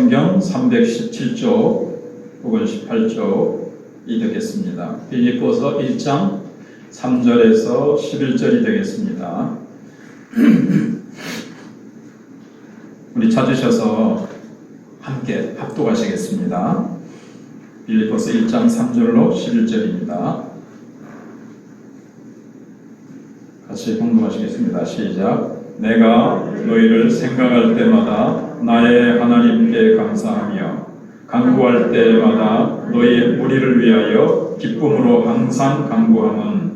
성경 317쪽 혹은 18쪽이 되겠습니다. 빌립보서 1장 3절에서 11절이 되겠습니다. 우리 찾으셔서 함께 합독하시겠습니다. 빌립보서 1장 3절로 11절입니다. 같이 공부하시겠습니다. 시작. 내가 너희를 생각할 때마다 나의 하나님께 감사하며 간구할 때마다 너희의 무리를 위하여 기쁨으로 항상 간구함은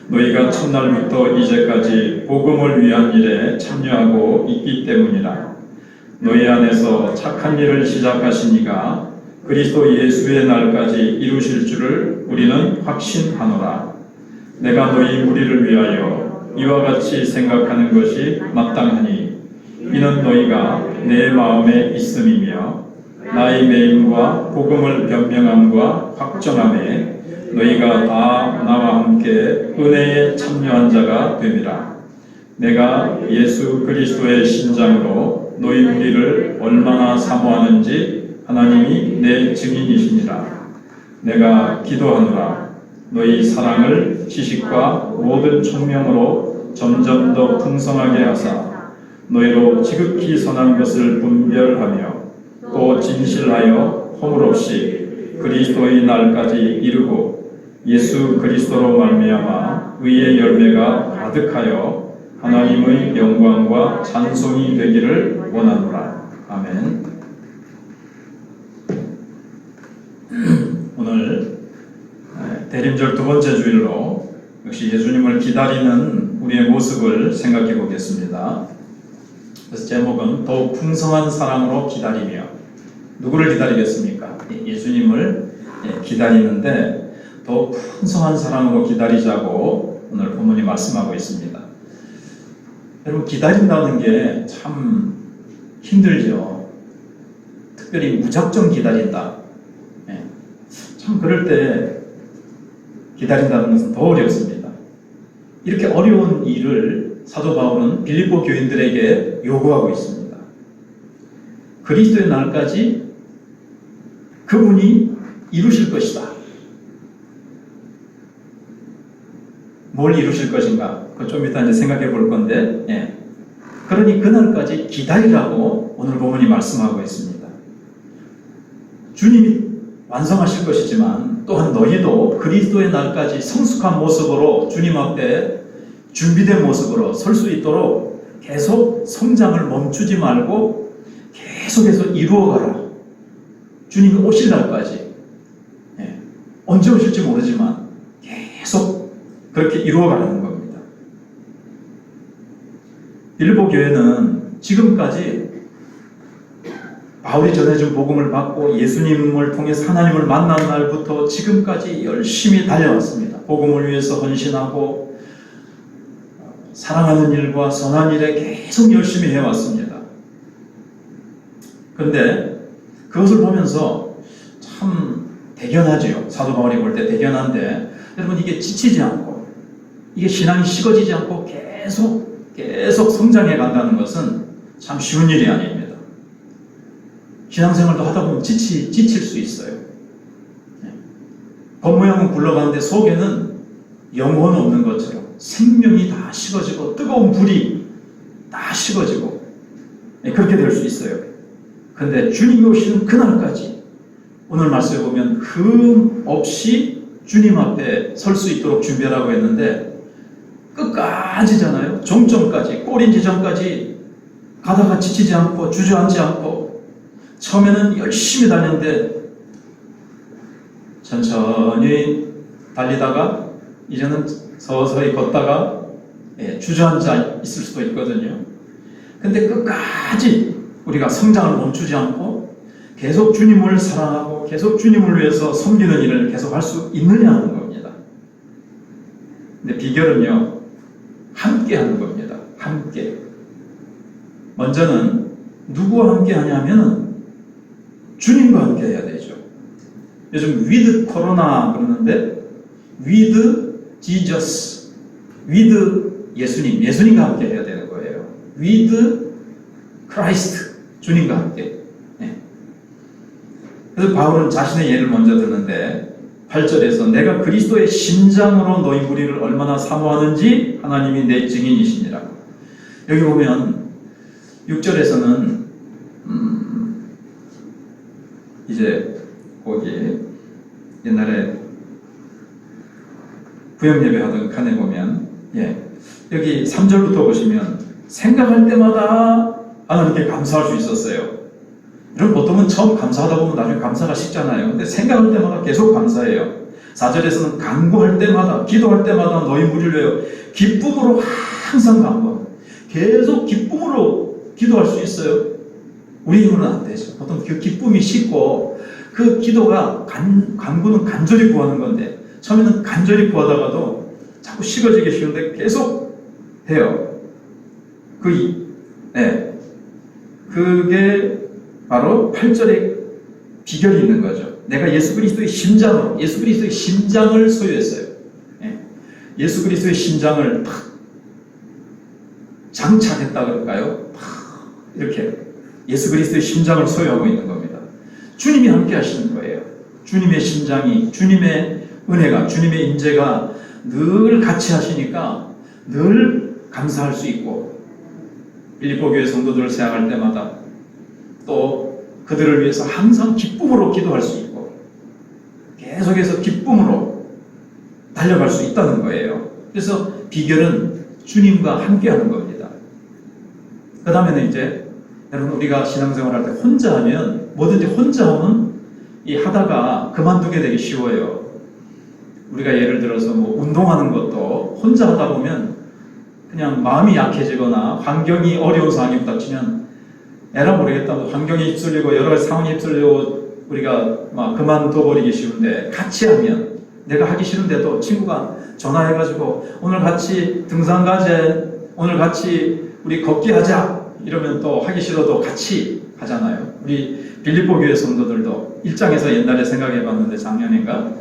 너희가 첫날부터 이제까지 복음을 위한 일에 참여하고 있기 때문이라. 너희 안에서 착한 일을 시작하시니가 그리스도 예수의 날까지 이루실 줄을 우리는 확신하노라. 내가 너희 무리를 위하여 이와 같이 생각하는 것이 마땅하니 이는 너희가 내 마음에 있음이며 나의 매임과 복음을 변명함과 확정함에 너희가 다 나와 함께 은혜에 참여한 자가 됨이라. 내가 예수 그리스도의 신장으로 너희 무리를 얼마나 사모하는지 하나님이 내 증인이시니라. 내가 기도하노라. 너희 사랑을 지식과 모든 총명으로 점점 더 풍성하게 하사 너희로 지극히 선한 것을 분별하며 또 진실하여 허물 없이 그리스도의 날까지 이루고 예수 그리스도로 말미암아 의의 열매가 가득하여 하나님의 영광과 찬송이 되기를 원하노라. 아멘. 오늘 대림절 두 번째 주일로 역시 예수님을 기다리는 우리의 모습을 생각해 보겠습니다. 그래서 제목은 더욱 풍성한 사랑으로 기다리며. 누구를 기다리겠습니까? 예수님을 기다리는데 더욱 풍성한 사랑으로 기다리자고 오늘 본문이 말씀하고 있습니다. 여러분, 기다린다는 게 참 힘들죠. 특별히 무작정 기다린다. 참 그럴 때 기다린다는 것은 더 어렵습니다. 이렇게 어려운 일을 사도 바울은 빌립보 교인들에게 요구하고 있습니다. 그리스도의 날까지 그분이 이루실 것이다. 뭘 이루실 것인가? 그거 좀 이따 이제 생각해 볼 건데, 그러니 그날까지 기다리라고 오늘 본문이 말씀하고 있습니다. 주님이 완성하실 것이지만 또한 너희도 그리스도의 날까지 성숙한 모습으로 주님 앞에 준비된 모습으로 설 수 있도록 계속 성장을 멈추지 말고 계속해서 이루어가라. 주님이 오실 날까지. 언제 오실지 모르지만 계속 그렇게 이루어가라는 겁니다. 빌립보 교회는 지금까지 바울이 전해준 복음을 받고 예수님을 통해서 하나님을 만난 날부터 지금까지 열심히 달려왔습니다. 복음을 위해서 헌신하고 사랑하는 일과 선한 일에 계속 열심히 해왔습니다. 그런데 그것을 보면서 참 대견하지요. 사도 바울이 볼 때 대견한데, 여러분, 이게 지치지 않고 이게 신앙이 식어지지 않고 계속 성장해 간다는 것은 참 쉬운 일이 아닙니다. 신앙생활도 하다 보면 지칠 수 있어요. 겉모양은 굴러가는데 속에는 영혼 없는 것처럼 생명이 다 식어지고 뜨거운 불이 다 식어지고 그렇게 될 수 있어요. 그런데 주님이 오시는 그날까지 오늘 말씀에 보면 흠 없이 주님 앞에 설 수 있도록 준비하라고 했는데 끝까지잖아요. 종점까지, 꼬린 지점까지 가다가 지치지 않고 주저앉지 않고 처음에는 열심히 달렸는데 천천히 달리다가 이제는 서서히 걷다가 주저앉아 있을 수도 있거든요. 근데 끝까지 우리가 성장을 멈추지 않고 계속 주님을 사랑하고 계속 주님을 위해서 섬기는 일을 계속 할 수 있느냐 하는 겁니다. 근데 비결은요, 함께 하는 겁니다. 함께. 먼저는 누구와 함께 하냐면 주님과 함께 해야 되죠. 요즘 with 코로나 그러는데 with Jesus, with 예수님과 함께 해야 되는 거예요. with Christ, 주님과 함께. 그래서 바울은 자신의 예를 먼저 드는데 8절에서 내가 그리스도의 심장으로 너희 무리를 얼마나 사모하는지 하나님이 내 증인이시니라. 여기 보면 6절에서는 이제 거기 옛날에 구역예배 하던 칸에 보면 여기 3절부터 보시면 생각할 때마다 하나님께 감사할 수 있었어요. 여러분 보통은 처음 감사하다 보면 나중에 감사가 식잖아요. 근데 생각할 때마다 계속 감사해요. 4절에서는 간구할 때마다 기도할 때마다 너희 무리를 위하여 기쁨으로 항상 간구하고 계속 기쁨으로 기도할 수 있어요. 우리 힘으로는 안 되죠. 보통 그 기쁨이 식고 그 기도가 간구는 간절히 구하는 건데 처음에는 간절히 구하다가도 자꾸 식어지기 쉬운데 계속 해요. 그게 바로 8절에 비결이 있는 거죠. 내가 예수 그리스도의 심장으로 예수 그리스도의 심장을 소유했어요. 예수 그리스도의 심장을 탁 장착했다 그럴까요? 이렇게 예수 그리스도의 심장을 소유하고 있는 겁니다. 주님이 함께 하시는 거예요. 주님의 심장이, 주님의 은혜가, 주님의 인재가 늘 같이 하시니까 늘 감사할 수 있고 빌립보 교회 성도들을 생각할 때마다 또 그들을 위해서 항상 기쁨으로 기도할 수 있고 계속해서 기쁨으로 달려갈 수 있다는 거예요. 그래서 비결은 주님과 함께 하는 겁니다. 그 다음에는 이제 여러분 우리가 신앙생활 할 때 혼자 하면 뭐든지 혼자 하면 이 하다가 그만두게 되기 쉬워요. 우리가 예를 들어서 뭐 운동하는 것도 혼자 하다 보면 그냥 마음이 약해지거나 환경이 어려운 상황이 부닥치면 에라 모르겠다 뭐 환경에 휩쓸리고 여러 가지 상황에 휩쓸리고 우리가 막 그만둬버리기 쉬운데 같이 하면 내가 하기 싫은데도 친구가 전화해가지고 오늘 같이 등산 가재 오늘 같이 우리 걷기 하자 이러면 또 하기 싫어도 같이 하잖아요. 우리 빌립보 교회 성도들도 1장에서 옛날에 생각해봤는데 작년인가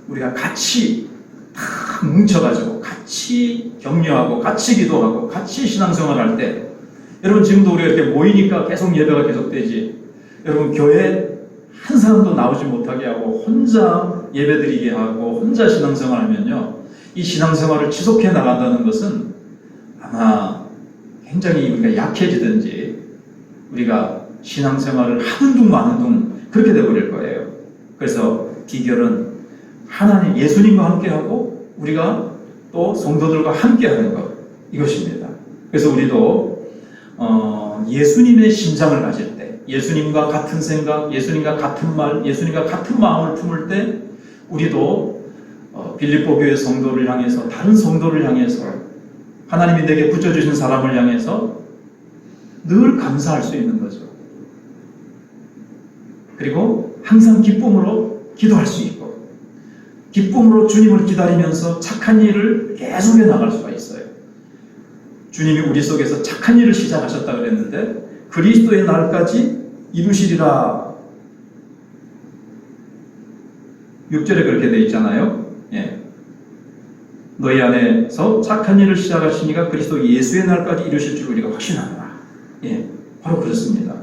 우리가 같이 다 뭉쳐가지고 같이 격려하고 같이 기도하고 같이 신앙생활 할 때 여러분 지금도 우리가 이렇게 모이니까 계속 예배가 계속되지 여러분 교회 한 사람도 나오지 못하게 하고 혼자 예배드리게 하고 혼자 신앙생활 하면요 이 신앙생활을 지속해 나간다는 것은 아마 굉장히 우리가 약해지든지 우리가 신앙생활을 하는 둥 마는 둥 그렇게 돼버릴 거예요. 그래서 비결은 하나님 예수님과 함께하고 우리가 또 성도들과 함께하는 것 이것입니다. 그래서 우리도 예수님의 심장을 가질 때 예수님과 같은 생각, 예수님과 같은 말, 예수님과 같은 마음을 품을 때 우리도 빌립보 교회 성도를 향해서 다른 성도를 향해서 하나님이 내게 붙여주신 사람을 향해서 늘 감사할 수 있는 거죠. 그리고 항상 기쁨으로 기도할 수 있고 기쁨으로 주님을 기다리면서 착한 일을 계속해 나갈 수가 있어요. 주님이 우리 속에서 착한 일을 시작하셨다 그랬는데 그리스도의 날까지 이루시리라 6절에 그렇게 되어 있잖아요. 너희 안에서 착한 일을 시작하시니까 그리스도 예수의 날까지 이루실 줄 우리가 확신하노라. 바로 그렇습니다.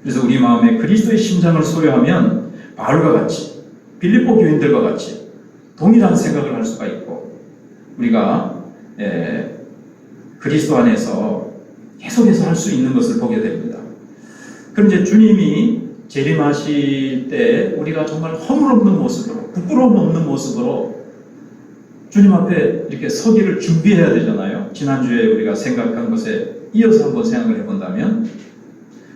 그래서 우리 마음에 그리스도의 심장을 소유하면 바울과 같이 빌립보 교인들과 같이 동일한 생각을 할 수가 있고 우리가 그리스도 안에서 계속해서 할 수 있는 것을 보게 됩니다. 그럼 이제 주님이 재림하실 때 우리가 정말 허물없는 모습으로 부끄러움 없는 모습으로 주님 앞에 이렇게 서기를 준비해야 되잖아요. 지난주에 우리가 생각한 것에 이어서 한번 생각을 해본다면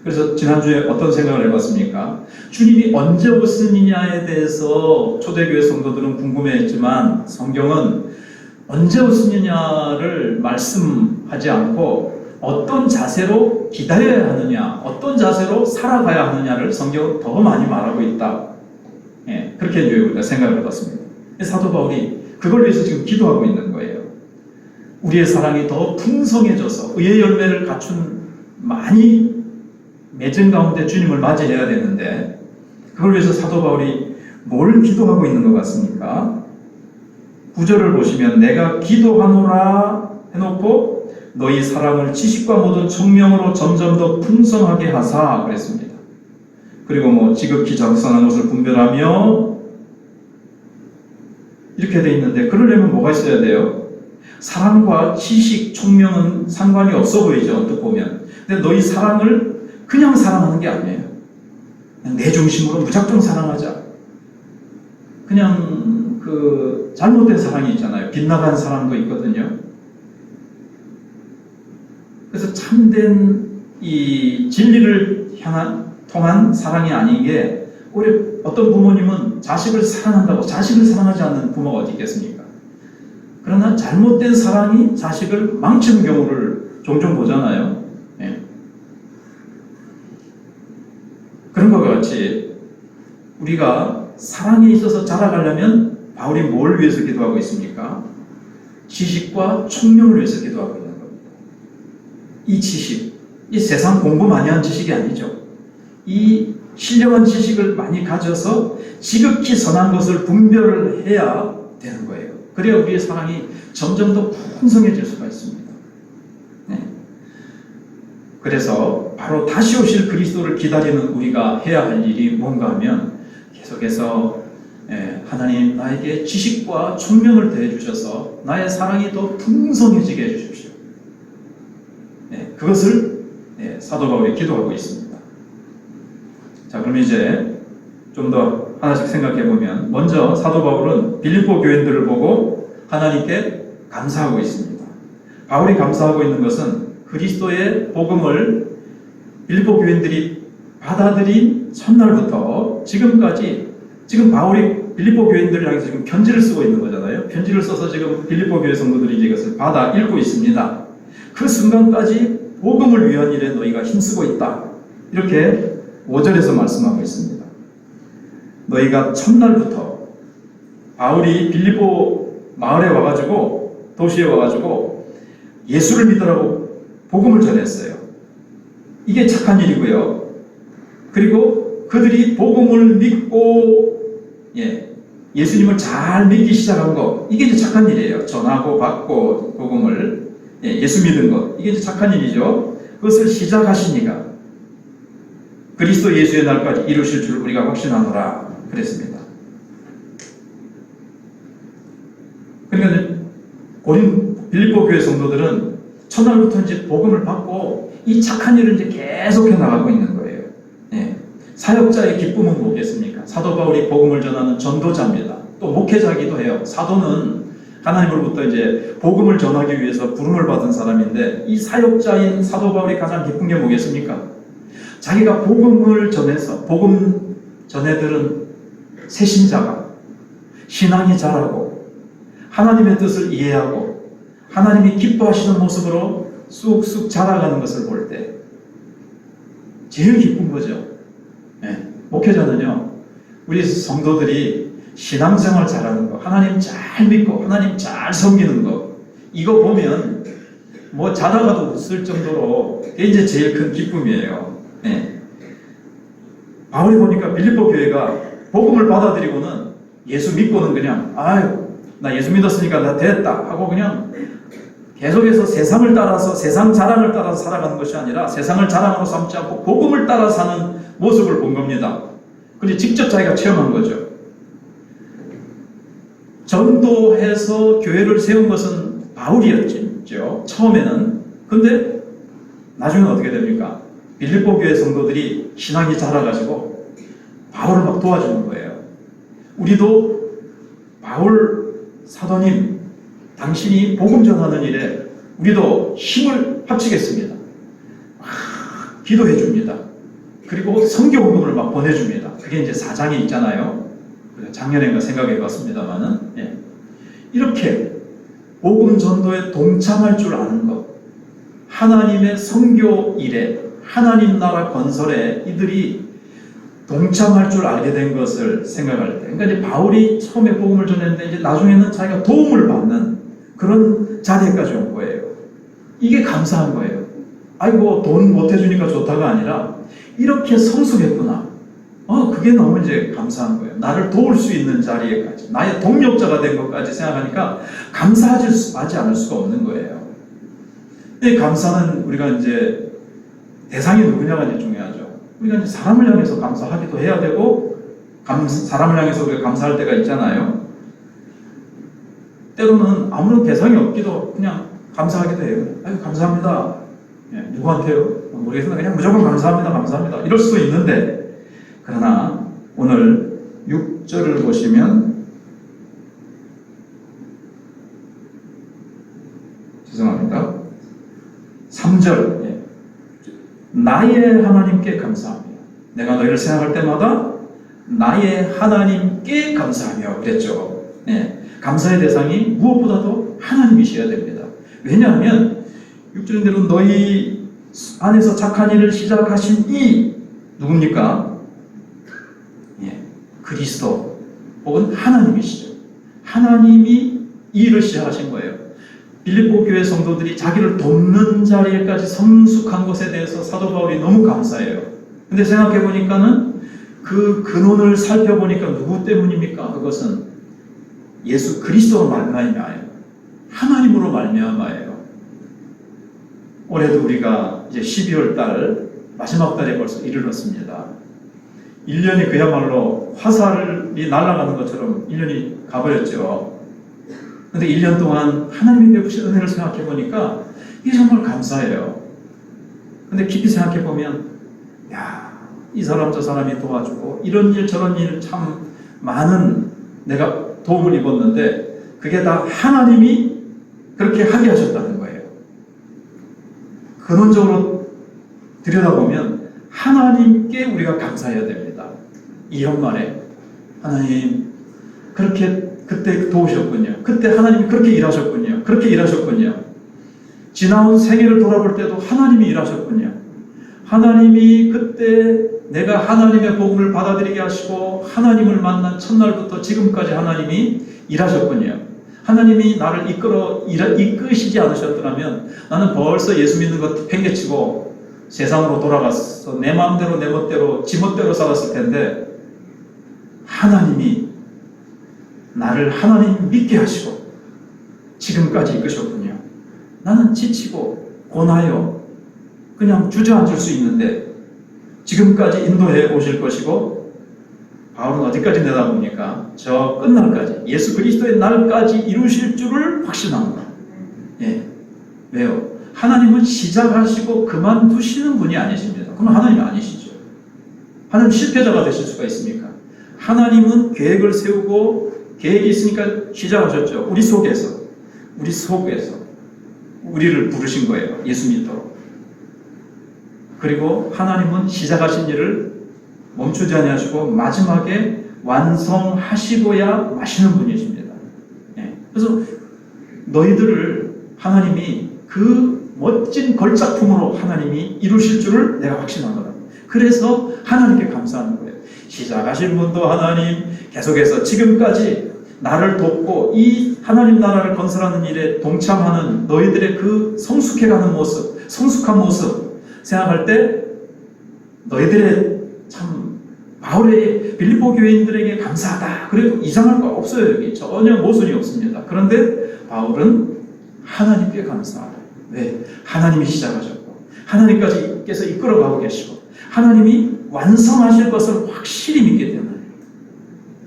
그래서 지난주에 어떤 생각을 해봤습니까? 주님이 언제 오시느냐에 대해서 초대교회 성도들은 궁금해했지만 성경은 언제 오시느냐를 말씀하지 않고 어떤 자세로 기다려야 하느냐, 어떤 자세로 살아가야 하느냐를 성경은 더 많이 말하고 있다. 그렇게 이제 우리가 생각을 해봤습니다. 사도 바울이 그걸 위해서 지금 기도하고 있는 거예요. 우리의 사랑이 더 풍성해져서 의의 열매를 갖춘 많이 맺은 가운데 주님을 맞이해야 되는데 그걸 위해서 사도 바울이 뭘 기도하고 있는 것 같습니까? 9절을 보시면 내가 기도하노라 해놓고 너희 사랑을 지식과 모든 청명으로 점점 더 풍성하게 하사 그랬습니다. 그리고 뭐 지극히 적선한 것을 분별하며 이렇게 돼 있는데 그러려면 뭐가 있어야 돼요? 사랑과 지식, 총명은 상관이 없어 보이죠, 언뜻 보면. 근데 너희 사랑을 그냥 사랑하는 게 아니에요. 그냥 내 중심으로 무작정 사랑하자. 그냥 그 잘못된 사랑이 있잖아요. 빗나간 사랑도 있거든요. 그래서 참된 이 진리를 통한 사랑이 아닌 게, 오히려 어떤 부모님은 자식을 사랑한다고 자식을 사랑하지 않는 부모가 어디 있겠습니까? 그러나 잘못된 사랑이 자식을 망치는 경우를 종종 보잖아요. 예. 그런 것과 같이 우리가 사랑에 있어서 자라가려면 바울이 뭘 위해서 기도하고 있습니까? 지식과 총명을 위해서 기도하고 있는 겁니다. 이 지식, 이 세상 공부 많이 한 지식이 아니죠. 이 신령한 지식을 많이 가져서 지극히 선한 것을 분별을 해야 되는 거예요. 그래야 우리의 사랑이 점점 더 풍성해질 수가 있습니다. 네. 그래서 바로 다시 오실 그리스도를 기다리는 우리가 해야 할 일이 뭔가 하면 계속해서 하나님 나에게 지식과 총명을 더해 주셔서 나의 사랑이 더 풍성해지게 해주십시오. 그것을 사도 바울이 기도하고 있습니다. 자, 그럼 이제 좀 더 하나씩 생각해 보면, 먼저 사도 바울은 빌립보 교인들을 보고 하나님께 감사하고 있습니다. 바울이 감사하고 있는 것은 그리스도의 복음을 빌립보 교인들이 받아들인 첫날부터 지금까지, 지금 바울이 빌립보 교인들을 향해서 지금 편지를 쓰고 있는 거잖아요. 편지를 써서 지금 빌립보 교회 성도들이 이것을 받아 읽고 있습니다. 그 순간까지 복음을 위한 일에 너희가 힘쓰고 있다. 이렇게 5절에서 말씀하고 있습니다. 너희가 첫날부터, 바울이 빌립보 마을에 와가지고, 도시에 와가지고 예수를 믿으라고 복음을 전했어요. 이게 착한 일이고요. 그리고 그들이 복음을 믿고 예수님을 잘 믿기 시작한 거, 이게 이제 착한 일이에요. 전하고 받고 복음을 예수 믿은 것, 이게 이제 착한 일이죠. 그것을 시작하시니까 그리스도 예수의 날까지 이루실 줄 우리가 확신하노라 그랬습니다. 그러니까 빌립보 교회 성도들은 첫날부터 이제 복음을 받고 이 착한 일을 이제 계속해 나가고 있는 거예요. 사역자의 기쁨은 뭐겠습니까? 사도 바울이 복음을 전하는 전도자입니다. 또 목회자이기도 해요. 사도는 하나님으로부터 이제 복음을 전하기 위해서 부름을 받은 사람인데, 이 사역자인 사도 바울이 가장 기쁜 게 뭐겠습니까? 자기가 복음을 전해서, 복음 전해들은 새신자가 신앙이 자라고 하나님의 뜻을 이해하고 하나님이 기뻐하시는 모습으로 쑥쑥 자라가는 것을 볼 때 제일 기쁜 거죠. 목회자는요, 우리 성도들이 신앙생활 잘하는 거, 하나님 잘 믿고 하나님 잘 섬기는 거, 이거 보면 뭐 자다가도 웃을 정도로 이게 이제 제일 큰 기쁨이에요. 바울이 보니까 빌립보 교회가 복음을 받아들이고는 예수 믿고는 그냥 아유 나 예수 믿었으니까 나 됐다 하고 그냥 계속해서 세상을 따라서, 세상 자랑을 따라서 살아가는 것이 아니라 세상을 자랑으로 삼지 않고 복음을 따라 사는 모습을 본 겁니다. 그런데 직접 자기가 체험한 거죠. 전도해서 교회를 세운 것은 바울이었죠, 처음에는. 근데 나중에는 어떻게 됩니까? 빌립보 교회 성도들이 신앙이 자라가지고 바울을 막 도와주는 거예요. 우리도 바울 사도님, 당신이 복음 전하는 일에 우리도 힘을 합치겠습니다. 기도해 줍니다. 그리고 선교 운동을 막 보내줍니다. 그게 이제 4장에 있잖아요. 작년인가 생각해 봤습니다만은, 이렇게 복음 전도에 동참할 줄 아는 것, 하나님의 선교 일에, 하나님 나라 건설에 이들이 동참할 줄 알게 된 것을 생각할 때, 그러니까 이제 바울이 처음에 복음을 전했는데 이제 나중에는 자기가 도움을 받는 그런 자리까지 온 거예요. 이게 감사한 거예요. 아이고 돈 못 해주니까 좋다가 아니라 이렇게 성숙했구나. 그게 너무 이제 감사한 거예요. 나를 도울 수 있는 자리에까지, 나의 동력자가 된 것까지 생각하니까 감사하지 않을 수가 없는 거예요. 이 감사는 우리가 이제 대상이 누구냐가 이제 중요하죠. 우리가 이제 사람을 향해서 감사하기도 해야 되고, 사람을 향해서 우리가 감사할 때가 있잖아요. 때로는 아무런 대상이 없기도 그냥 감사하기도 해요. 아유, 감사합니다. 예, 누구한테요? 모르겠습니다. 그냥 무조건 감사합니다. 감사합니다. 이럴 수도 있는데, 그러나 오늘 6절을 보시면, 죄송합니다. 3절. 예. 나의 하나님께 감사합니다. 내가 너희를 생각할 때마다 나의 하나님께 감사하며 그랬죠. 예. 감사의 대상이 무엇보다도 하나님이셔야 됩니다. 왜냐하면 6절인대로 너희 안에서 착한 일을 시작하신 이 누굽니까? 예. 그리스도 혹은 하나님이시죠. 하나님이 이 일을 시작하신 거예요. 빌립보 교회 성도들이 자기를 돕는 자리에까지 성숙한 것에 대해서 사도 바울이 너무 감사해요. 근데 생각해 보니까는 그 근원을 살펴보니까 누구 때문입니까? 그것은 예수 그리스도로 말미암아요. 하나님으로 말미암아요. 올해도 우리가 이제 12월 달 마지막 달에 벌써 이르렀습니다. 1년이 그야말로 화살이 날아가는 것처럼 1년이 가버렸죠. 근데 1년 동안 하나님이 베푸신 은혜를 생각해 보니까 이게 정말 감사해요. 근데 깊이 생각해 보면, 야, 이 사람 저 사람이 도와주고 이런 일 저런 일 참 많은 내가 도움을 입었는데 그게 다 하나님이 그렇게 하게 하셨다는 거예요. 근원적으로 들여다보면 하나님께 우리가 감사해야 됩니다. 이 연말에 하나님 그렇게 그때 도우셨군요. 그때 하나님이 그렇게 일하셨군요. 그렇게 일하셨군요. 지나온 생애를 돌아볼 때도 하나님이 일하셨군요. 하나님이 그때 내가 하나님의 복음을 받아들이게 하시고 하나님을 만난 첫날부터 지금까지 하나님이 일하셨군요. 하나님이 나를 이끄시지 않으셨더라면 나는 벌써 예수 믿는 것 팽개치고 세상으로 돌아가서 내 마음대로 내 멋대로 지 멋대로 살았을 텐데, 하나님이 나를 하나님 믿게 하시고 지금까지 이끄셨군요. 나는 지치고 고나요 그냥 주저앉을 수 있는데 지금까지 인도해 오실 것이고, 바울은 어디까지 내다봅니까? 저 끝날까지 예수 그리스도의 날까지 이루실 줄을 확신합니다. 예. 왜요? 하나님은 시작하시고 그만두시는 분이 아니십니다. 그럼 하나님이 아니시죠. 하나님 실패자가 되실 수가 있습니까? 하나님은 계획을 세우고 계획이 있으니까 시작하셨죠. 우리 속에서 우리를 부르신 거예요. 예수 믿도록. 그리고 하나님은 시작하신 일을 멈추지 아니하시고 마지막에 완성하시고야 마시는 분이십니다. 예. 그래서 너희들을 하나님이 그 멋진 걸작품으로 하나님이 이루실 줄을 내가 확신한 거다. 그래서 하나님께 감사하는 거예요. 시작하신 분도 하나님, 계속해서 지금까지 나를 돕고 이 하나님 나라를 건설하는 일에 동참하는 너희들의 그 성숙해가는 모습, 성숙한 모습 생각할 때 너희들의 참 바울의 빌립보 교회인들에게 감사하다. 그래도 이상할 거 없어요. 여기 전혀 모순이 없습니다. 그런데 바울은 하나님께 감사하다. 왜? 하나님이 시작하셨고 하나님께서 이끌어가고 계시고 하나님이 완성하실 것을 확실히 믿기 때문에,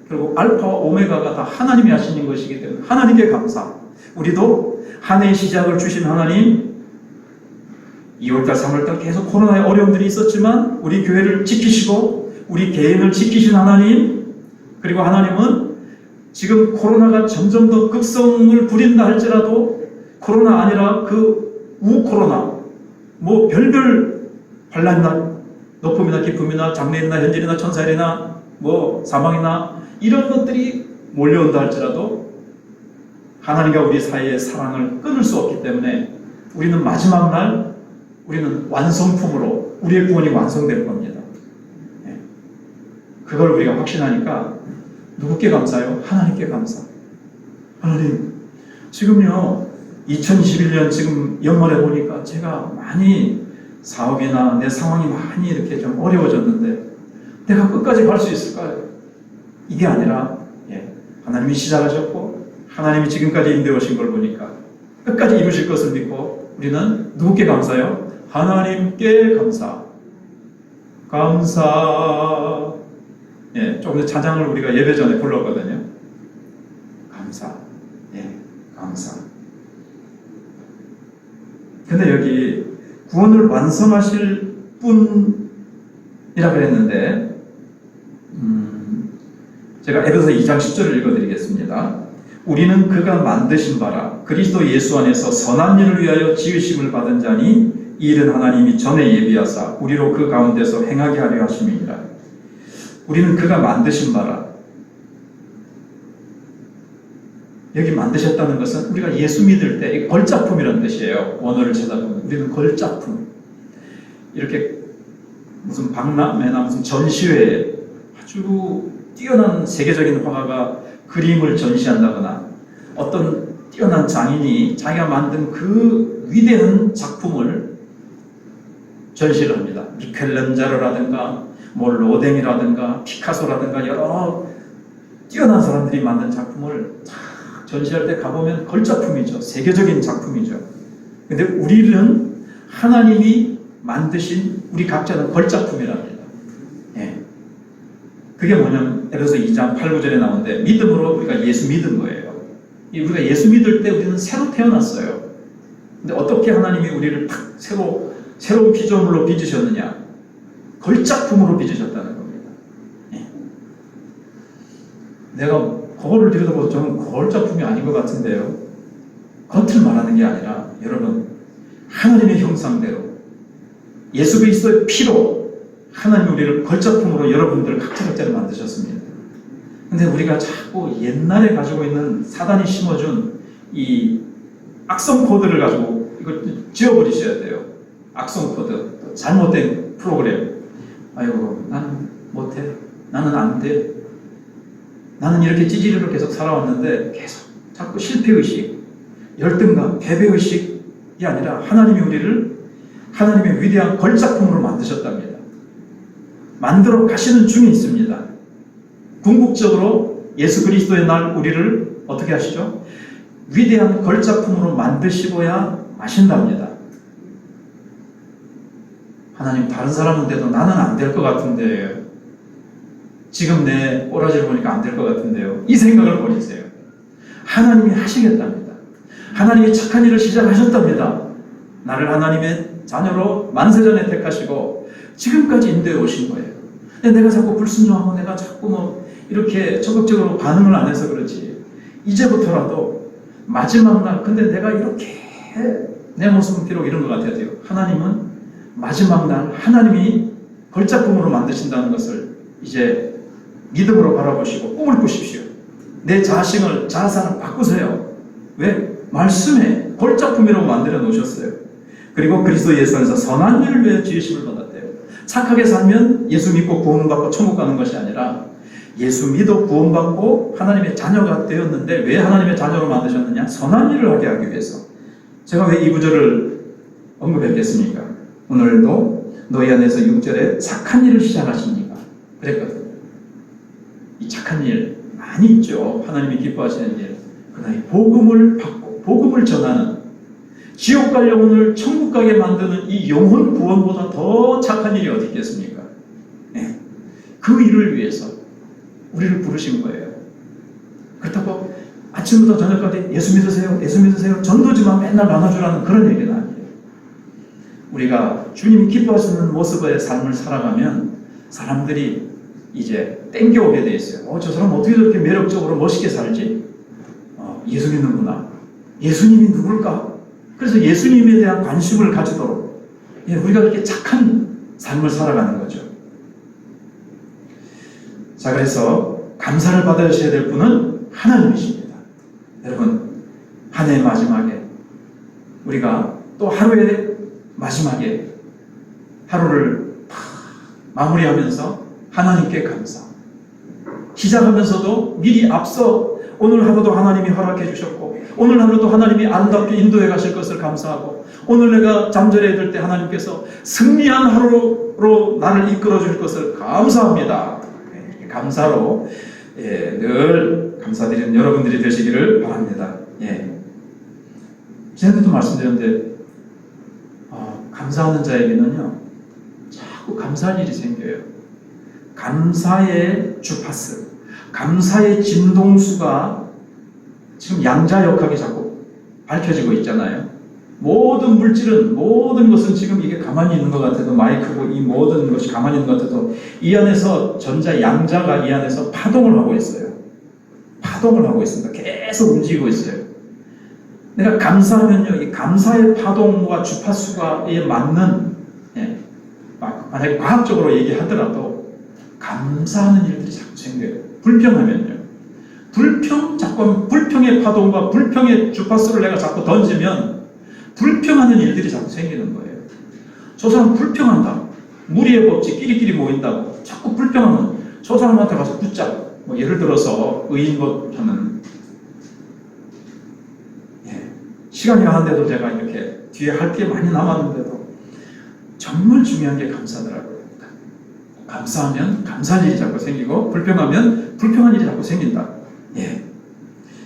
그리고 알파와 오메가가 다 하나님이 하시는 것이기 때문에 하나님께 감사. 우리도 한 해의 시작을 주신 하나님, 2월달 3월달 계속 코로나의 어려움들이 있었지만 우리 교회를 지키시고 우리 개인을 지키신 하나님, 그리고 하나님은 지금 코로나가 점점 더 극성을 부린다 할지라도 코로나 아니라 그 우코로나 뭐 별별 환난이나 높음이나 기쁨이나 장래이나 현실이나 천사일이나 뭐 사망이나 이런 것들이 몰려온다 할지라도 하나님과 우리 사이의 사랑을 끊을 수 없기 때문에 우리는 마지막 날 우리는 완성품으로 우리의 구원이 완성될 겁니다. 그걸 우리가 확신하니까 누구께 감사해요? 하나님께 감사. 하나님, 지금요 2021년 지금 연말에 보니까 제가 많이 사업이나 내 상황이 많이 이렇게 좀 어려워졌는데 내가 끝까지 갈 수 있을까요? 이게 아니라 하나님이 시작하셨고 하나님이 지금까지 인도해 오신 걸 보니까 끝까지 이루실 것을 믿고 우리는 누구께 감사해요? 하나님께 감사. 감사. 예, 조금 전 찬양을 우리가 예배 전에 불렀거든요. 감사. 예, 감사. 근데 여기 구원을 완성하실 분이라 그랬는데, 제가 에베소 2장 10절을 읽어드리겠습니다. 우리는 그가 만드신 바라 그리스도 예수 안에서 선한 일을 위하여 지으심을 받은 자니 이 일은 하나님이 전에 예비하사 우리로 그 가운데서 행하게 하려 하심이니라. 우리는 그가 만드신 바라. 여기 만드셨다는 것은 우리가 예수 믿을 때 걸작품이라는 뜻이에요. 원어를 찾아보면 우리는 걸작품. 이렇게 무슨 박람회나 무슨 전시회에 아주 뛰어난 세계적인 화가가 그림을 전시한다거나 어떤 뛰어난 장인이 자기가 만든 그 위대한 작품을 전시를 합니다. 미켈란젤로라든가 뭐 로댕이라든가 피카소라든가 여러 뛰어난 사람들이 만든 작품을 전시할 때 가보면 걸작품이죠. 세계적인 작품이죠. 근데 우리는 하나님이 만드신 우리 각자는 걸작품이랍니다. 예. 그게 뭐냐면 에베소 2장 8, 9절에 나오는데 믿음으로 우리가 예수 믿은 거예요. 우리가 예수 믿을 때 우리는 새로 태어났어요. 근데 어떻게 하나님이 우리를 탁 새로운 피조물로 빚으셨느냐? 걸작품으로 빚으셨다는 겁니다. 예. 내가 그거를 들여다봐도 저는 걸작품이 아닌 것 같은데요. 겉을 말하는 게 아니라 여러분 하나님의 형상대로 예수 그리스도의 피로 하나님이 우리를 걸작품으로 여러분들 각자를 만드셨습니다. 근데 우리가 자꾸 옛날에 가지고 있는 사단이 심어준 이 악성 코드를 가지고 이거 지워버리셔야 돼요. 악성 코드, 잘못된 프로그램. 아이고, 나는 못해. 나는 안 돼. 나는 이렇게 찌질이로 계속 살아왔는데 계속 자꾸 실패의식, 열등감, 패배의식이 아니라 하나님이 우리를 하나님의 위대한 걸작품으로 만드셨답니다. 만들어 가시는 중에 있습니다. 궁극적으로 예수 그리스도의 날 우리를 어떻게 하시죠? 위대한 걸작품으로 만드시고야 마신답니다. 하나님 다른 사람은 돼도 나는 안 될 것 같은데 지금 내 꼬라지를 보니까 안 될 것 같은데요. 이 생각을 버리세요. 하나님이 하시겠답니다. 하나님이 착한 일을 시작하셨답니다. 나를 하나님의 자녀로 만세전에 택하시고 지금까지 인도해 오신 거예요. 근데 내가 자꾸 불순종하고 내가 자꾸 뭐 이렇게 적극적으로 반응을 안 해서 그렇지. 이제부터라도 마지막 날, 근데 내가 이렇게 내 모습은 비록 이런 것 같아요. 하나님은 마지막 날 하나님이 걸작품으로 만드신다는 것을 이제 믿음으로 바라보시고 꿈을 꾸십시오. 내 자신을 자산을 바꾸세요. 왜? 말씀에 걸작품이라고 만들어 놓으셨어요. 그리고 그리스도 예수 안에서 선한 일을 위해 지으심을 받았대요. 착하게 살면 예수 믿고 구원받고 천국 가는 것이 아니라 예수 믿어 구원받고 하나님의 자녀가 되었는데 왜 하나님의 자녀로 만드셨느냐? 선한 일을 하게 하기 위해서. 제가 왜 이 구절을 언급했겠습니까? 오늘도 너희 안에서 6절에 착한 일을 시작하십니까? 그랬거든요. 이 착한 일 많이 있죠. 하나님이 기뻐하시는 일. 그러나 이 복음을 받고 복음을 전하는 지옥 갈 영혼을 천국 가게 만드는 이 영혼 구원보다 더 착한 일이 어디 있겠습니까? 네. 그 일을 위해서 우리를 부르신 거예요. 그렇다고 아침부터 저녁까지 예수 믿으세요, 예수 믿으세요, 전도지만 맨날 나눠주라는 그런 얘기는 아니에요. 우리가 주님이 기뻐하시는 모습의 삶을 살아가면 사람들이 이제 땡겨오게 돼 있어요. 저 사람 어떻게 저렇게 매력적으로 멋있게 살지? 예수 믿는구나. 예수님이 누굴까? 그래서 예수님에 대한 관심을 가지도록 우리가 그렇게 착한 삶을 살아가는 거죠. 자, 그래서 감사를 받으셔야 될 분은 하나님이십니다. 여러분, 한 해의 마지막에 우리가 또 하루의 마지막에 하루를 마무리하면서 하나님께 감사. 시작하면서도 미리 앞서 오늘 하루도 하나님이 허락해 주셨고 오늘 하루도 하나님이 아름답게 인도해 가실 것을 감사하고 오늘 내가 잠자리에 들 때 하나님께서 승리한 하루로 나를 이끌어 줄 것을 감사합니다. 감사로 늘 감사드리는 여러분들이 되시기를 바랍니다. 지난주도 말씀드렸는데 감사하는 자에게는요 자꾸 자꾸 감사할 일이 생겨요. 감사의 주파수, 감사의 진동수가 지금 양자역학이 자꾸 밝혀지고 있잖아요. 모든 물질은, 모든 것은 지금 이게 가만히 있는 것 같아도, 마이크고 이 모든 것이 가만히 있는 것 같아도 이 안에서 전자 양자가 이 안에서 파동을 하고 있어요. 파동을 하고 있습니다. 계속 움직이고 있어요. 내가 감사하면요, 이 감사의 파동과 주파수가에 맞는, 만약에 과학적으로 얘기하더라도 감사하는 일들이 자꾸 생겨요. 불평하면요. 자꾸 불평의 파동과 불평의 주파수를 내가 자꾸 던지면 불평하는 일들이 자꾸 생기는 거예요. 저 사람 불평한다. 무리의 법칙, 끼리끼리 모인다고. 자꾸 불평하면 저 사람한테 가서 붙잡아. 뭐 예를 들어서 의인것 하는, 시간이 가는데도 제가 이렇게 뒤에 할 게 많이 남았는데도 정말 중요한 게 감사더라고요. 감사하면 감사할 일이 자꾸 생기고, 불평하면 불평한 일이 자꾸 생긴다.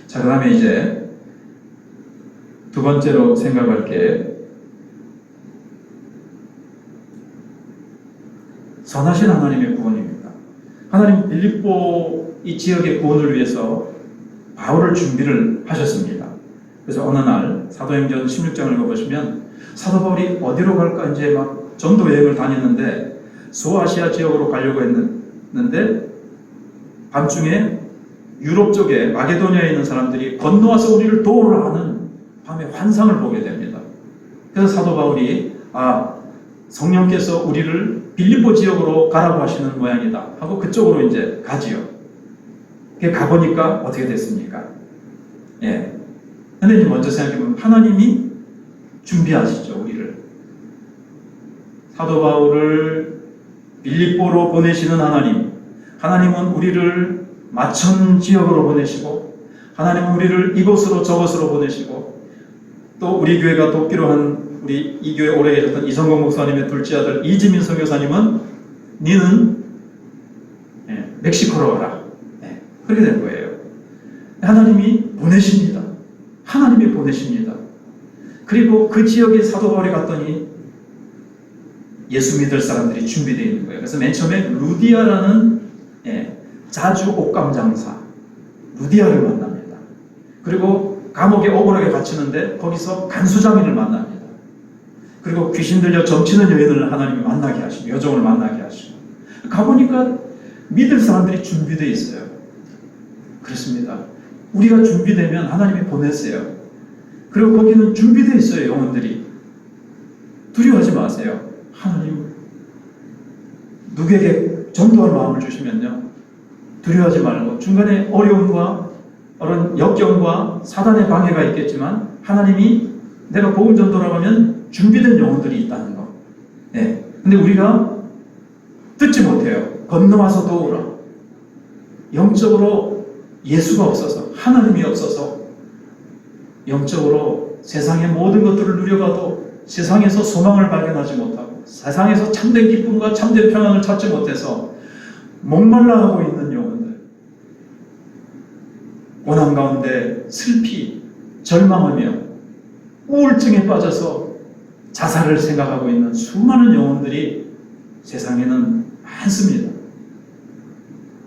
자, 그 다음에 이제 두 번째로 생각할 게 선하신 하나님의 구원입니다. 하나님 빌립보 이 지역의 구원을 위해서 바울을 준비를 하셨습니다. 그래서 어느 날 사도행전 16장을 읽어보시면 사도 바울이 어디로 갈까 이제 막 전도 여행을 다녔는데 소아시아 지역으로 가려고 했는데 밤중에 유럽 쪽에 마게도니아에 있는 사람들이 건너와서 우리를 도우라 하는 밤에 환상을 보게 됩니다. 그래서 사도 바울이 성령께서 우리를 빌립보 지역으로 가라고 하시는 모양이다 하고 그쪽으로 이제 가지요. 가보니까 어떻게 됐습니까? 근데 이제 먼저 생각해보면 하나님이 준비하시죠, 우리를. 사도 바울을 빌립보로 보내시는 하나님은 우리를 마천 지역으로 보내시고, 하나님은 우리를 이곳으로 저곳으로 보내시고, 또 우리 교회가 돕기로 한 우리 이 교회 오래 계셨던 이성공 목사님의 둘째 아들 이지민 선교사님은 니는 멕시코로 가라. 그렇게 된 거예요. 하나님이 보내십니다. 하나님이 보내십니다. 그리고 그 지역에 사도 바울이 갔더니 예수 믿을 사람들이 준비되어 있는 거예요. 그래서 맨 처음에 루디아라는 자주 옷감 장사 루디아를 만납니다. 그리고 감옥에 억울하게 갇히는데 거기서 간수장인을 만납니다. 그리고 귀신 들려 점치는 여인을 하나님이 만나게 하시고 여종을 만나게 하시고 가보니까 믿을 사람들이 준비되어 있어요. 그렇습니다. 우리가 준비되면 하나님이 보내세요. 그리고 거기는 준비되어 있어요. 영혼들이. 두려워하지 마세요. 하나님 누구에게 전도할 마음을 주시면요, 두려워하지 말고, 중간에 어려움과 어떤 역경과 사단의 방해가 있겠지만 하나님이 내가 복음 전도라고 하면 준비된 영혼들이 있다는 거. 근데 우리가 듣지 못해요. 건너와서 도우라. 영적으로 예수가 없어서, 하나님이 없어서 영적으로 세상의 모든 것들을 누려가도 세상에서 소망을 발견하지 못하고 세상에서 참된 기쁨과 참된 평안을 찾지 못해서 목말라 하고 있는 영혼들, 고난 가운데 슬피, 절망하며 우울증에 빠져서 자살을 생각하고 있는 수많은 영혼들이 세상에는 많습니다.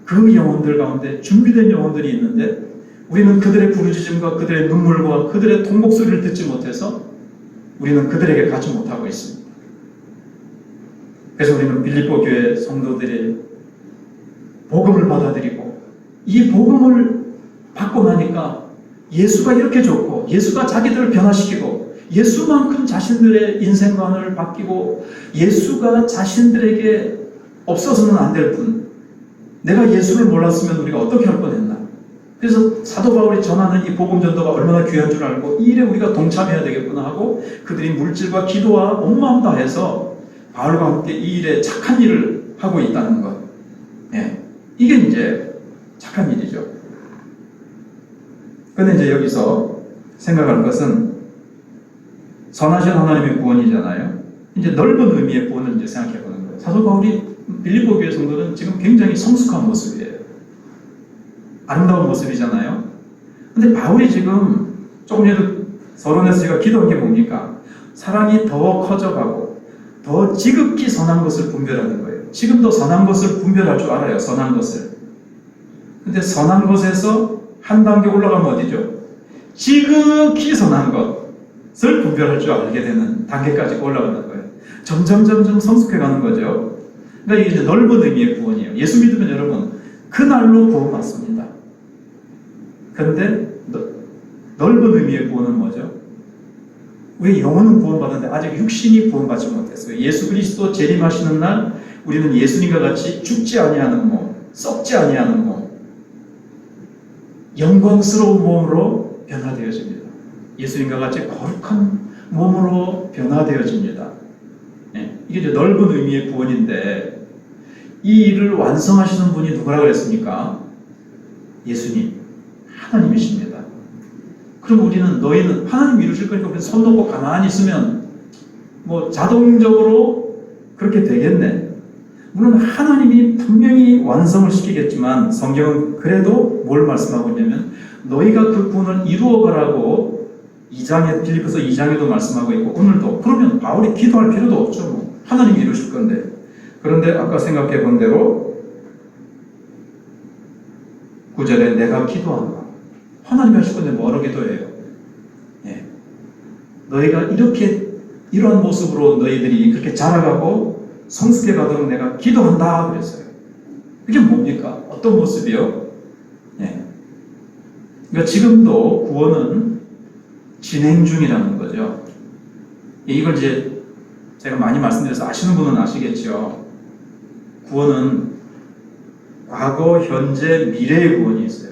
그 영혼들 가운데 준비된 영혼들이 있는데 우리는 그들의 부르짖음과 그들의 눈물과 그들의 통곡소리를 듣지 못해서 우리는 그들에게 가지 못하고 있습니다. 그래서 우리는 빌립보 교회 성도들의 복음을 받아들이고, 이 복음을 받고 나니까 예수가 이렇게 좋고, 예수가 자기들을 변화시키고, 예수만큼 자신들의 인생관을 바뀌고, 예수가 자신들에게 없어서는 안 될 뿐, 내가 예수를 몰랐으면 우리가 어떻게 할 뻔했나. 그래서 사도 바울이 전하는 이 복음 전도가 얼마나 귀한 줄 알고 이 일에 우리가 동참해야 되겠구나 하고 그들이 물질과 기도와 온 마음 다해서 바울과 함께 이 일에 착한 일을 하고 있다는 것. 이게 이제 착한 일이죠. 그런데 이제 여기서 생각할 것은 선하신 하나님의 구원이잖아요. 이제 넓은 의미의 구원을 이제 생각해 보는 거예요. 사도 바울이 빌립보 교회 성도는 지금 굉장히 성숙한 모습이에요. 아름다운 모습이잖아요. 근데 바울이 지금 조금 전에도 서론에서 제가 기도한 게 뭡니까? 사랑이 더 커져가고 더 지극히 선한 것을 분별하는 거예요. 지금도 선한 것을 분별할 줄 알아요. 선한 것을. 근데 선한 것에서 한 단계 올라가면 어디죠? 지극히 선한 것을 분별할 줄 알게 되는 단계까지 올라가는 거예요. 점점 성숙해가는 거죠. 그러니까 이게 이제 넓은 의미의 구원이에요. 예수 믿으면 여러분 그날로 구원받습니다. 그런데 넓은 의미의 구원은 뭐죠? 우리 영혼은 구원받았는데 아직 육신이 구원받지 못했어요. 예수 그리스도 재림하시는 날 우리는 예수님과 같이 죽지 아니하는 몸, 썩지 아니하는 몸, 영광스러운 몸으로 변화되어집니다. 예수님과 같이 거룩한 몸으로 변화되어집니다. 네, 이게 이제 넓은 의미의 구원인데 이 일을 완성하시는 분이 누구라고 그랬습니까? 예수님, 하나님이십니다. 그럼 우리는 너희는 하나님 이루실 거니까 우리는 손 놓고 가만히 있으면 뭐 자동적으로 그렇게 되겠네. 물론 하나님이 분명히 완성을 시키겠지만 성경은 그래도 뭘 말씀하고 있냐면 너희가 그 구원을 이루어가라고 2장에 빌립보서 2장에도 말씀하고 있고 오늘도. 그러면 바울이 기도할 필요도 없죠. 뭐. 하나님이 이루실 건데. 그런데 아까 생각해 본 대로 9절에 내가 기도한다. 하나님이 하실 건데 뭐하러 기도해요? 예. 너희가 이러한 모습으로 너희들이 그렇게 자라가고 성숙해 가도록 내가 기도한다 그랬어요. 그게 뭡니까? 어떤 모습이요? 예. 그러니까 지금도 구원은 진행 중이라는 거죠. 이걸 이제 제가 많이 말씀드려서 아시는 분은 아시겠죠. 구원은 과거, 현재, 미래의 구원이 있어요.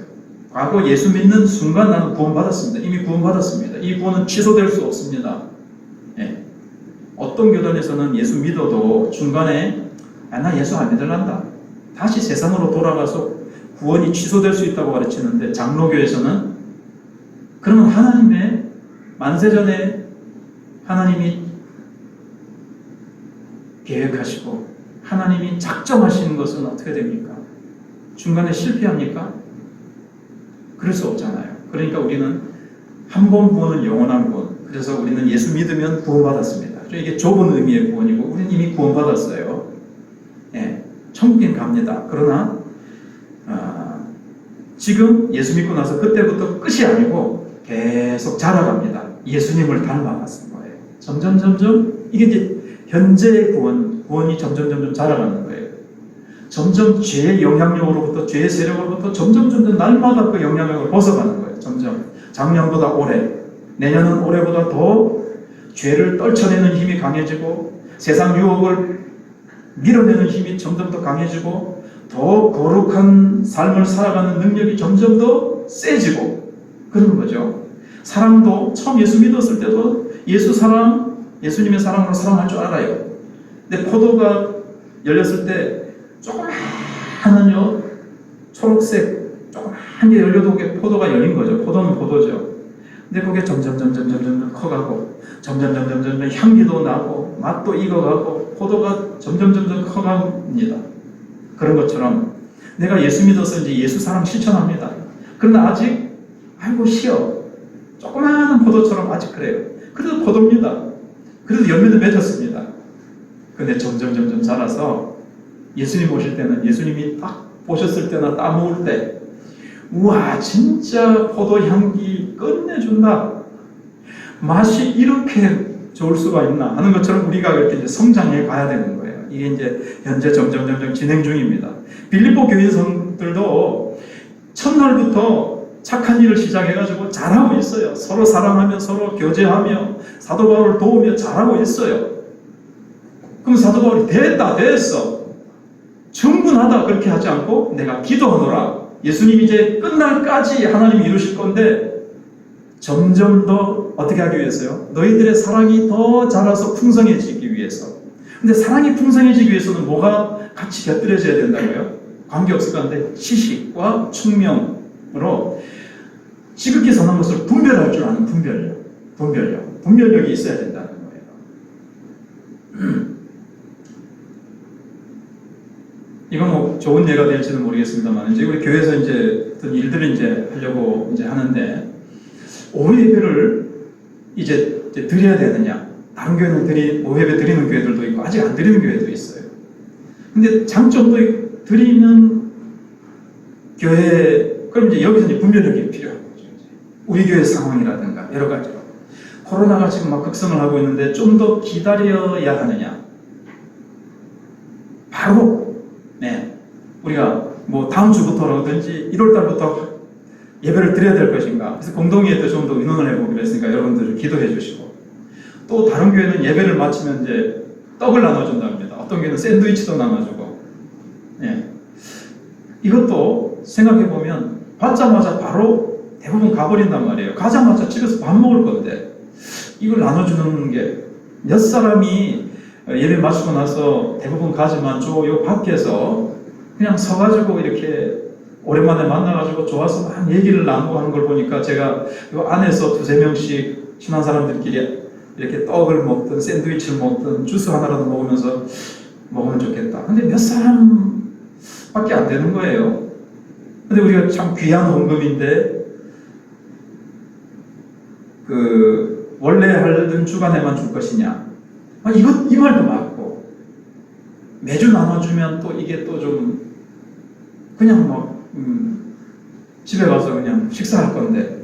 과거 예수 믿는 순간 나는 구원받았습니다. 이미 구원받았습니다. 이 구원은 취소될 수 없습니다. 예. 어떤 교단에서는 예수 믿어도 중간에 나 예수 안 믿을란다. 다시 세상으로 돌아가서 구원이 취소될 수 있다고 가르치는데 장로교에서는 그러면 하나님의 만세전에 하나님이 계획하시고 하나님이 작정하시는 것은 어떻게 됩니까? 중간에 실패합니까? 그럴 수 없잖아요. 그러니까 우리는 한 번 구원은 영원한 구원. 그래서 우리는 예수 믿으면 구원받았습니다. 이게 좁은 의미의 구원이고 우리는 이미 구원받았어요. 예, 천국엔 갑니다. 그러나 지금 예수 믿고 나서 그때부터 끝이 아니고 계속 자라갑니다. 예수님을 닮아갔을 거예요. 점점 이게 이제 현재의 구원이 점점 자라가는 거예요. 점점 죄의 영향력으로부터 죄의 세력으로부터 점점 날마다 그 영향력을 벗어가는 거예요. 점점 작년보다 올해, 내년은 올해보다 더 죄를 떨쳐내는 힘이 강해지고 세상 유혹을 밀어내는 힘이 점점 더 강해지고 더 거룩한 삶을 살아가는 능력이 점점 더 세지고 그런 거죠. 사랑도 처음 예수 믿었을 때도 예수님의 사랑으로 사랑할 줄 알아요. 근데 포도가 열렸을 때 조그마한 초록색 조그마한 게 열려도 그게 포도가 열린 거죠. 포도는 포도죠. 근데 그게 점점 커가고 점점 향기도 나고 맛도 익어가고 포도가 점점 커갑니다. 그런 것처럼 내가 예수 믿어서 이제 예수 사랑 실천합니다. 그러나 아직 아이고 쉬어 조그마한 포도처럼 아직 그래요. 그래도 포도입니다. 그래도 열매도 맺었습니다. 근데 점점 자라서 예수님 오실 때는 예수님이 딱 보셨을 때나 따먹을 때 우와 진짜 포도 향기 끝내준다. 맛이 이렇게 좋을 수가 있나 하는 것처럼 우리가 그렇게 이제 성장해 가야 되는 거예요. 이게 이제 현재 점점 진행 중입니다. 빌립보 교인 성들도 첫날부터 착한 일을 시작해가지고 잘하고 있어요. 서로 사랑하며 서로 교제하며 사도 바울을 도우며 잘하고 있어요. 그럼 사도 바울이 됐어. 충분하다 그렇게 하지 않고 내가 기도하노라. 예수님 이제 끝날까지 하나님이 이루실 건데 점점 더 어떻게 하기 위해서요? 너희들의 사랑이 더 자라서 풍성해지기 위해서. 근데 사랑이 풍성해지기 위해서는 뭐가 같이 곁들여져야 된다고요? 관계없을 건데 지식과 총명으로 지극히 선한 것을 분별할 줄 아는 분별력이 있어야 된다는 거예요. 이건 뭐 좋은 예가 될지는 모르겠습니다만 이제 우리 교회에서 이제 어떤 일들을 이제 하려고 이제 하는데 오후 예배를 이제 드려야 되느냐 다른 교회는 오예배 드리는 교회들도 있고 아직 안 드리는 교회도 있어요. 근데 장점도 드리는 교회, 그럼 이제 여기서 이제 분별력이 필요한 거죠. 우리 교회 상황이라든가 여러 가지로. 코로나가 지금 막 극성을 하고 있는데 좀 더 기다려야 하느냐. 바로, 우리가 뭐 다음 주부터라든지 1월 달부터 예배를 드려야 될 것인가. 그래서 공동회의도 좀 더 의논을 해보기로 했으니까 여러분들 기도해 주시고. 또 다른 교회는 예배를 마치면 이제 떡을 나눠준답니다. 어떤 교회는 샌드위치도 나눠주고. 이것도 생각해보면 받자마자 바로 대부분 가버린단 말이에요. 가자마자 집에서 밥 먹을 건데 이걸 나눠주는 게 몇 사람이 예배 마치고 나서 대부분 가지만 요 밖에서 그냥 서가지고 이렇게 오랜만에 만나가지고 좋아서 막 얘기를 나누고 하는 걸 보니까 제가 요 안에서 2~3명씩 친한 사람들끼리 이렇게 떡을 먹든 샌드위치를 먹든 주스 하나라도 먹으면서 먹으면 좋겠다. 근데 몇 사람밖에 안 되는 거예요. 근데 우리가 참 귀한 헌금인데 원래 하던 주간에만 줄 것이냐. 이 말도 맞고 매주 나눠주면 또 이게 또 좀 그냥 집에 가서 그냥 식사할 건데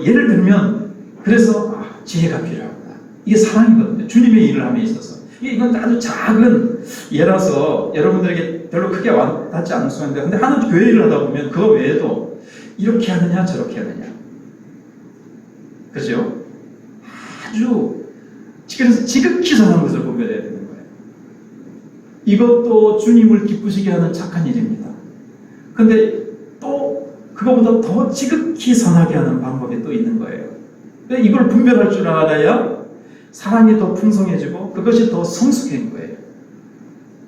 예를 들면 그래서 지혜가 필요하구나. 이게 사랑이거든요. 주님의 일을 함에 있어서. 이건 아주 작은 예라서 여러분들에게 별로 크게 와닿지 않을 수 있는데, 근데 하는 교회 일을 하다 보면 그거 외에도 이렇게 하느냐 저렇게 하느냐, 그죠? 아주 그래서 지극히 선한 것을 분별해야 되는 거예요. 이것도 주님을 기쁘시게 하는 착한 일입니다. 근데 또 그거보다 더 지극히 선하게 하는 방법이 또 있는 거예요. 이걸 분별할 줄 알아야 사랑이 더 풍성해지고 그것이 더 성숙해진 거예요.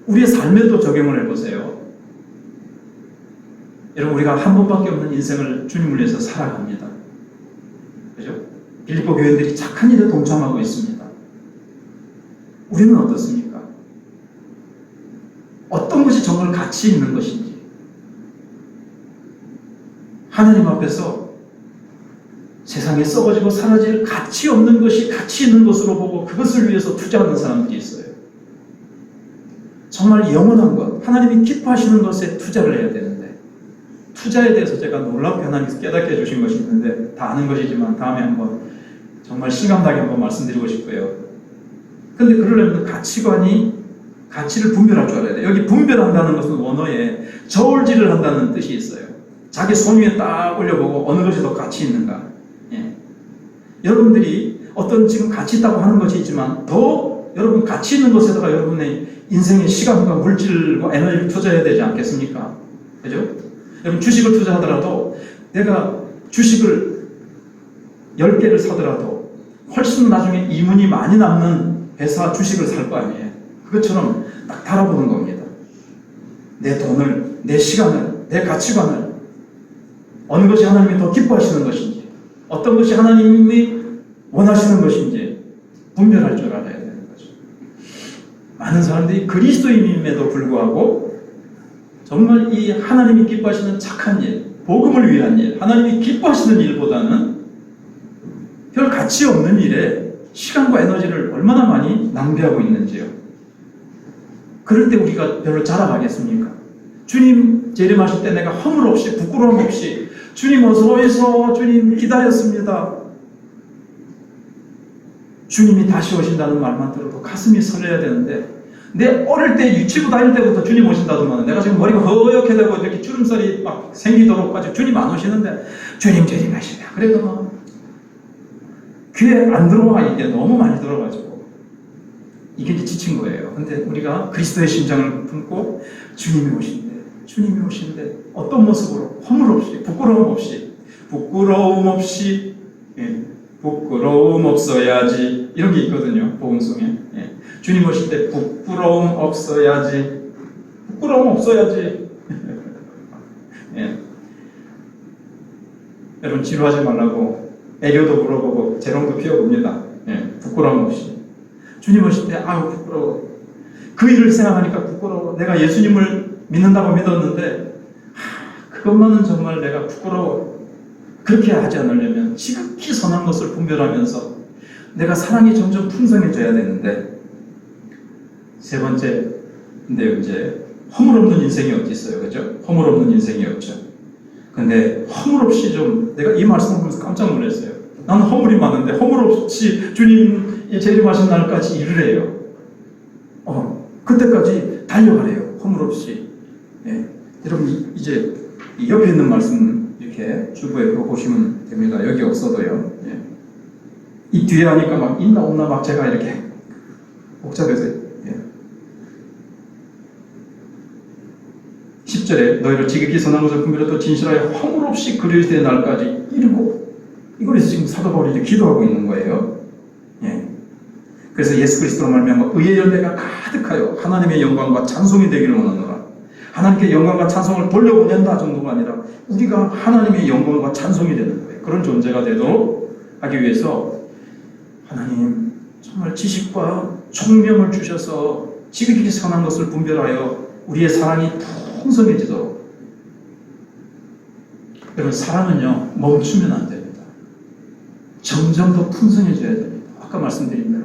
우리의 삶에도 적용을 해보세요. 여러분, 우리가 한 번밖에 없는 인생을 주님을 위해서 살아갑니다. 그죠? 빌립보 교인들이 착한 일에 동참하고 있습니다. 우리는 어떻습니까? 어떤 것이 정말 가치 있는 것인지, 하나님 앞에서 세상에 썩어지고 사라질 가치 없는 것이 가치 있는 것으로 보고 그것을 위해서 투자하는 사람들이 있어요. 정말 영원한 것, 하나님이 기뻐하시는 것에 투자를 해야 되는데, 투자에 대해서 제가 놀랍게 하나님께서 깨닫게 해주신 것이 있는데 다 아는 것이지만 다음에 한번 정말 실감나게 한번 말씀드리고 싶고요. 근데 그러려면 가치를 분별할 줄 알아야 돼요. 여기 분별한다는 것은 원어에 저울질을 한다는 뜻이 있어요. 자기 손 위에 딱 올려보고 어느 것이 더 가치 있는가. 여러분들이 어떤 지금 가치 있다고 하는 것이 있지만 더 여러분 가치 있는 것에다가 여러분의 인생의 시간과 물질과 에너지를 투자해야 되지 않겠습니까? 그죠? 여러분, 주식을 투자하더라도 내가 주식을 10개를 사더라도 훨씬 나중에 이문이 많이 남는 회사 주식을 살 거 아니에요. 그것처럼 딱 달아보는 겁니다. 내 돈을, 내 시간을, 내 가치관을 어느 것이 하나님이 더 기뻐하시는 것인지, 어떤 것이 하나님이 원하시는 것인지 분별할 줄 알아야 되는 거죠. 많은 사람들이 그리스도인임에도 불구하고 정말 이 하나님이 기뻐하시는 착한 일, 복음을 위한 일, 하나님이 기뻐하시는 일보다는 별 가치 없는 일에 시간과 에너지를 얼마나 많이 낭비하고 있는지요. 그럴 때 우리가 별로 자랑하겠습니까? 주님 재림하실 때 내가 허물 없이 부끄러움 없이 주님 어서 오셔서 주님 기다렸습니다. 주님이 다시 오신다는 말만 들어도 가슴이 설레야 되는데, 내 어릴 때 유치부 다닐 때부터 주님 오신다더만 내가 지금 머리가 허옇게 되고 이렇게 주름살이 막 생기도록까지 주님 안 오시는데 주님 재림하시냐. 그래도 뭐 귀에 안 들어와. 이게 너무 많이 들어가지고 이게 이제 지친 거예요. 근데 우리가 그리스도의 심장을 품고 주님이 오신대 어떤 모습으로 허물 없이 부끄러움 없어야지 이런 게 있거든요. 복음송에. 주님 오실 때 부끄러움 없어야지. 여러분, 지루하지 말라고 애교도 물어보고 재롱도 피워봅니다. 부끄러움 없이. 주님 오실 때 아유 부끄러워. 그 일을 생각하니까 부끄러워. 내가 예수님을 믿는다고 믿었는데 그것만은 정말 내가 부끄러워. 그렇게 하지 않으려면 지극히 선한 것을 분별하면서 내가 사랑이 점점 풍성해져야 되는데, 세 번째인데요, 이제 허물 없는 인생이 어디 있어요, 그죠? 허물 없는 인생이 없죠. 근데 허물 없이 좀, 내가 이 말씀을 보면서 깜짝 놀랐어요. 나는 허물이 많은데 허물 없이 주님 재림하신 날까지 이르래요. 그때까지 달려가래요. 허물 없이. 예. 여러분 이제 옆에 있는 말씀 이렇게 주부에 보시면 됩니다. 여기 없어도요. 예. 이 뒤에 하니까 막 있나 없나 막 제가 이렇게 복잡해서. 예. 10절에 너희를 지극히 선한 것을 분별하여 또 진실하여 허물 없이 그리스도의 날까지 이르고, 이거에서 지금 사도 바울이 이제 기도하고 있는 거예요. 예. 그래서 예수 그리스도로 말미암아 의의 열매가 가득하여 하나님의 영광과 찬송이 되기를 원하노라. 하나님께 영광과 찬송을 돌려보낸다 정도가 아니라 우리가 하나님의 영광과 찬송이 되는 거예요. 그런 존재가 되도록 하기 위해서 하나님 정말 지식과 총명을 주셔서 지극히 선한 것을 분별하여 우리의 사랑이 풍성해지도록. 여러분, 사랑은요 멈추면 안 됩니다. 점점 더 풍성해져야 됩니다. 아까 말씀드린 대로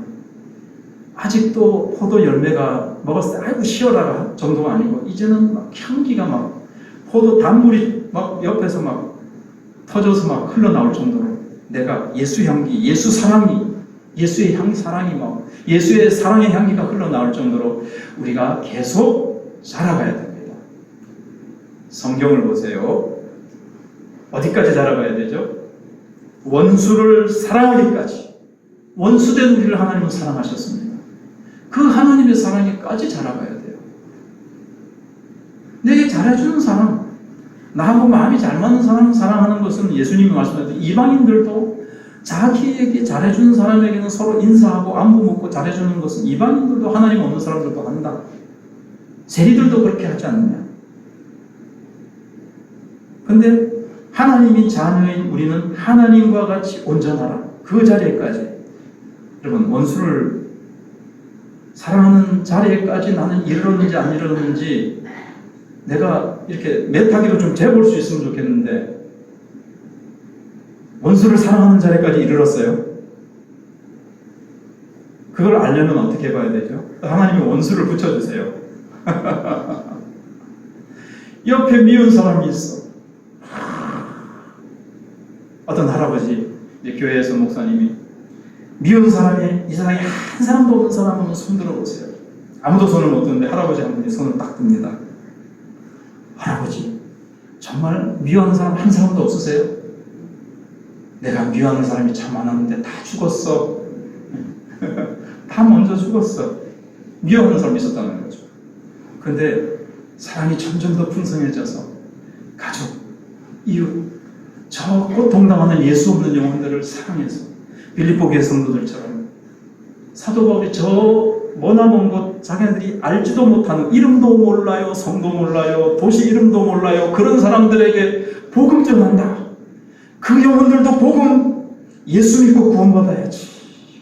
아직도 포도 열매가 먹었을 때 아이고 시원하라 정도가 아니고, 이제는 막 향기가 막 포도 단물이 막 옆에서 막 터져서 막 흘러나올 정도로 내가 예수 향기, 예수 사랑이, 예수의 사랑이 막 예수의 사랑의 향기가 흘러나올 정도로 우리가 계속 자라가야 됩니다. 성경을 보세요. 어디까지 자라가야 되죠? 원수를 사랑하기까지. 원수된 우리를 하나님은 사랑하셨습니다. 그 하나님의 사랑에까지 자라가야 돼요. 내게 잘해주는 사람, 나하고 마음이 잘 맞는 사람을 사랑하는 것은 예수님이 말씀하신 이방인들도 자기에게 잘해주는 사람에게는 서로 인사하고 안부 묻고 잘해주는 것은 이방인들도 하나님 없는 사람들도 한다. 세리들도 그렇게 하지 않느냐. 근데 하나님이 자녀인 우리는 하나님과 같이 온전하라. 그 자리에까지. 여러분, 원수를 사랑하는 자리에까지 나는 이르렀는지 안 이르렀는지 내가 이렇게 메타기로 좀 재볼 수 있으면 좋겠는데, 원수를 사랑하는 자리까지 이르렀어요? 그걸 알려면 어떻게 봐야 되죠? 하나님이 원수를 붙여주세요. 옆에 미운 사람이 있어. 어떤 할아버지, 교회에서 목사님이 미운 사람이, 이 세상에 한 사람도 없는 사람은 손 들어보세요. 아무도 손을 못 드는데 할아버지 한 분이 손을 딱 듭니다. 할아버지, 정말 미워하는 사람 한 사람도 없으세요? 내가 미워하는 사람이 참 많았는데 다 죽었어. 다 먼저 죽었어. 미워하는 사람이 있었다는 거죠. 근데 사랑이 점점 더 풍성해져서 가족, 이웃, 저 고통당하는 예수 없는 영혼들을 사랑해서 빌립보 교회 성도들처럼 사도 바울이 저 머나먼 곳, 자기네들이 알지도 못하는, 이름도 몰라요, 성도 몰라요, 도시 이름도 몰라요, 그런 사람들에게 복음 전한다. 그 영혼들도 복음, 예수 믿고 구원받아야지.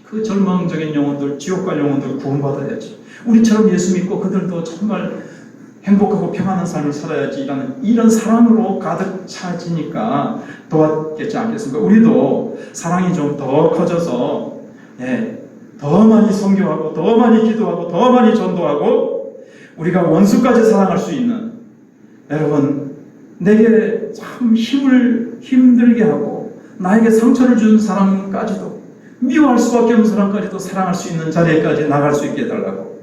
그 절망적인 영혼들, 지옥 갈 영혼들 구원받아야지. 우리처럼 예수 믿고 그들도 정말 행복하고 평안한 삶을 살아야지. 이런 사랑으로 가득 차지니까 도왔겠지 않겠습니까? 우리도 사랑이 좀 더 커져서, 더 많이 선교하고, 더 많이 기도하고, 더 많이 전도하고, 우리가 원수까지 사랑할 수 있는, 여러분, 내게 참 힘들게 하고 나에게 상처를 준 사람까지도, 미워할 수밖에 없는 사람까지도 사랑할 수 있는 자리에까지 나갈 수 있게 해달라고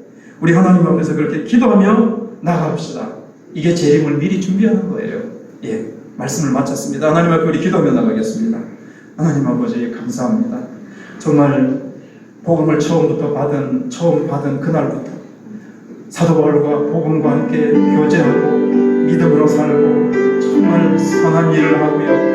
우리 하나님 앞에서 그렇게 기도하며 나갑시다. 이게 재림을 미리 준비하는 거예요. 말씀을 마쳤습니다. 하나님 앞에 우리 기도하며 나가겠습니다. 하나님 아버지, 감사합니다. 정말 복음을 처음 받은 그날부터 사도 바울과 복음과 함께 교제하고 믿음으로 살고 정말 선한 일을 하고요.